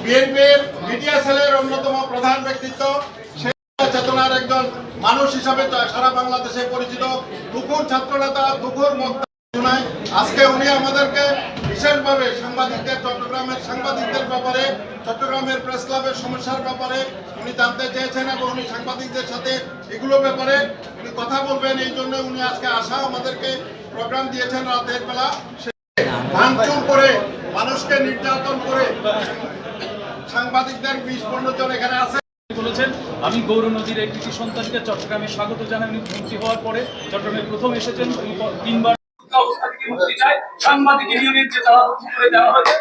বিএনপির মিডিয়া সেলের অন্যতম প্রধান ব্যক্তিত্ব, চেতনার একজন মানুষ হিসাবে সারা বাংলাদেশে পরিচিত তুখোর ছাত্রনেতা, তুখোর বক্তা। আজকে উনি আমাদেরকে বিশেষভাবে সাংবাদিকদের, চট্টগ্রামের সাংবাদিকদের ব্যাপারে, চট্টগ্রামের প্রেস ক্লাবের সমস্যার ব্যাপারে উনি জানতে চেয়েছেন এবং উনি সাংবাদিকদের সাথে এগুলো ব্যাপারে উনি কথা বলবেন। এই জন্য উনি আজকে আসা আমাদেরকে প্রোগ্রাম দিয়েছেন রাতের বেলা। ভাঙচুর করে, মানুষকে নির্যাতন করে সাংবাদিকদের 20-15 জন এখানে আছে বলেছেন। আমি গৌর নদীর এই কৃতি সন্তানকে চট্টগ্রামে স্বাগত জানাই। মন্ত্রী হওয়ার পরে চট্টগ্রামে প্রথম এসেছেন, 3বার অবস্থা থেকে মুক্তি চাই। সাংবাদিক ইউনিয়নের যে তারা করে দেওয়া হয়েছে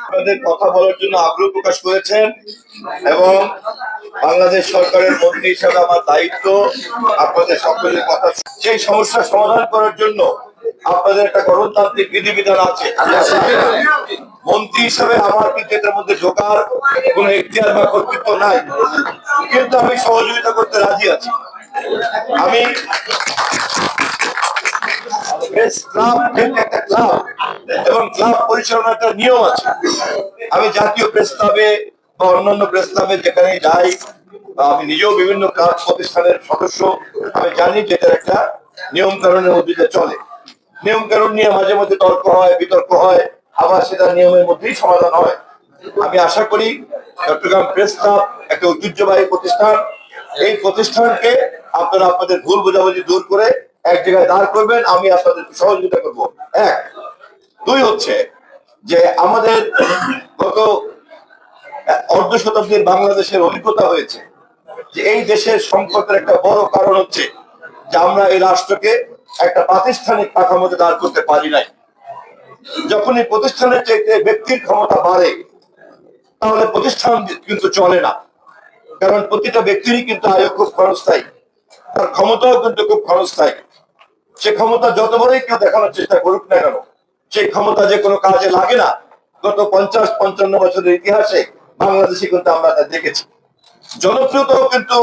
আপনাদের কথা বলার জন্য আগ্রহ প্রকাশ করেছেন এবং বাংলাদেশ সরকারের মন্ত্রী হিসাবে আমার দায়িত্ব আপনাদের সকলের কথা, সেই সমস্যা সমাধান করার জন্য আপনাদের একটা গণতান্ত্রিক বিধিবিধান আছে। মন্ত্রী হিসাবে আমার কিন্তু এটার মধ্যে ঢোকার কোনো এখতিয়ার বা কর্তৃত্ব নাই, কিন্তু আমি সহযোগিতা করতে রাজি আছি। আমি প্রেস ক্লাব একটা ক্লাব এবং ক্লাব পরিচালনার একটা নিয়ম আছে। আমি জাতীয় প্রেস ক্লাবে বা অন্যান্য প্রেস ক্লাবে যেখানে যাই, আমি নিজেও বিভিন্ন ক্লাব প্রতিষ্ঠানের সদস্য, আমি জানি যে এটার একটা নিয়ম কানুনের মধ্যে চলে। নিয়ম কানুন নিয়ে মাঝে মধ্যে তর্ক হয়, বিতর্ক হয়, আবার সেটা নিয়মের মধ্যেই সমাধান হয়। আমি আশা করি চট্টগ্রাম প্রেস ক্লাব একটা ঐতিহ্যবাহী প্রতিষ্ঠান, এই প্রতিষ্ঠানকে আপনারা আপনাদের ভুল বোঝাবুঝি দূর করে এক জায়গায় দাঁড় করবেন, আমি আপনাদের সহযোগিতা করব। এক, দুই হচ্ছে যে আমাদের গত অর্ধ শতাব্দীর বাংলাদেশের অভিজ্ঞতা হয়েছে যে এই দেশের সংকটের একটা বড় কারণ হচ্ছে যে আমরা এই রাষ্ট্রকে একটা প্রাতিষ্ঠানিক কাঠামোতে দাঁড় করতে পারি নাই। যখন এই প্রতিষ্ঠানের চাইতে ব্যক্তির ক্ষমতা বাড়ে তাহলে প্রতিষ্ঠান কিন্তু চলে না, কারণ প্রতিটা ব্যক্তিরই কিন্তু আয়ু খুব ক্ষণস্থায়ী, তার ক্ষমতাও কিন্তু খুব ক্ষণস্থায়ী। সে ক্ষমতা যত বড়ই কেউ দেখানোর চেষ্টা করুক না কেন, সেই ক্ষমতা যে কোনো কাজে লাগে না। গত 50-55 বছরের ইতিহাসে বাংলাদেশে কিন্তু আমরা তা দেখেছি। জনপ্রিয়তাও কিন্তু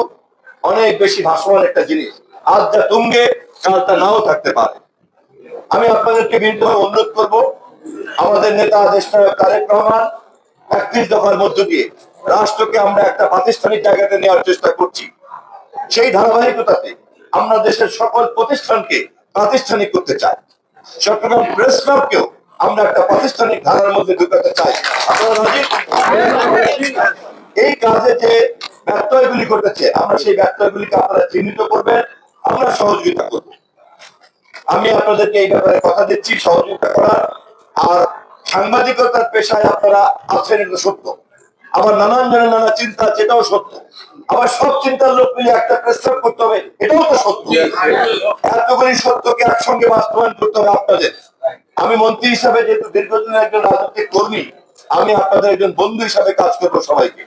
অনেক বেশি ভাসমান একটা জিনিস, আজ যা তুঙ্গে কাল তা নাও থাকতে পারে। আমি আপনাদেরকে বিনীতভাবে অনুরোধ করব, আমাদের নেতা দেশ নায়ক তারেক রহমান 31 দফার মধ্য দিয়ে রাষ্ট্রকে আমরা একটা প্রাতিষ্ঠানিক জায়গাতে নেওয়ার চেষ্টা করছি। সেই ধারাবাহিকতাতে আমরা দেশের সকল প্রতিষ্ঠানকে প্রাতিষ্ঠানিক করতে চাই। চট্টগ্রাম প্রেস ক্লাবকেও আমরা একটা প্রাতিষ্ঠানিক ধারার মধ্যে ঢুকাতে চাই। আপনারা রাজি? এই কাজে যে ব্যত্যয়গুলি ঘটেছে, আমরা সেই ব্যত্যয়গুলিকে আপনারা চিহ্নিত করবেন, আমরা সহযোগিতা করব। আমি আপনাদেরকে এই ব্যাপারে কথা দিচ্ছি সহযোগিতা করার। আর সাংবাদিকতার পেশায় আপনারা আছেন, এটা সত্য। আবার নানান জনের নানা চিন্তা, সেটাও সত্য। আবার সব চিন্তার লোক মিলে একটা প্রস্তাব করতে হবে, এটাও তো সত্য। এতগুলি সত্যকে একসঙ্গে বাস্তবায়ন করতে হবে আপনাদের। আমি মন্ত্রী হিসাবে যেহেতু দীর্ঘদিনের একজন রাজনৈতিক কর্মী, আমি আপনাদের একজন বন্ধু হিসাবে কাজ করবো সবাইকে।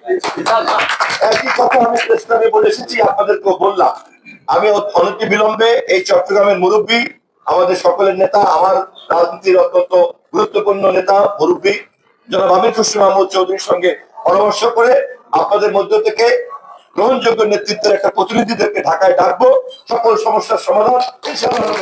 একই কথা আমি প্রেস ক্লাবে বলে এসেছি, আপনাদেরকেও বললাম। আমি অনতি বিলম্বে এই চট্টগ্রামের মুরব্বী, আমাদের সকলের নেতা, আমার রাজনীতির অত্যন্ত গুরুত্বপূর্ণ নেতা মুরব্বী জনাব আমির খসরু মাহমুদ চৌধুরীর সঙ্গে পরামর্শ করে আপনাদের মধ্য থেকে গ্রহণযোগ্য নেতৃত্বের একটা প্রতিনিধিদেরকে ঢাকায় ডাকবো, সকল সমস্যার সমাধান ইনশাআল্লাহ।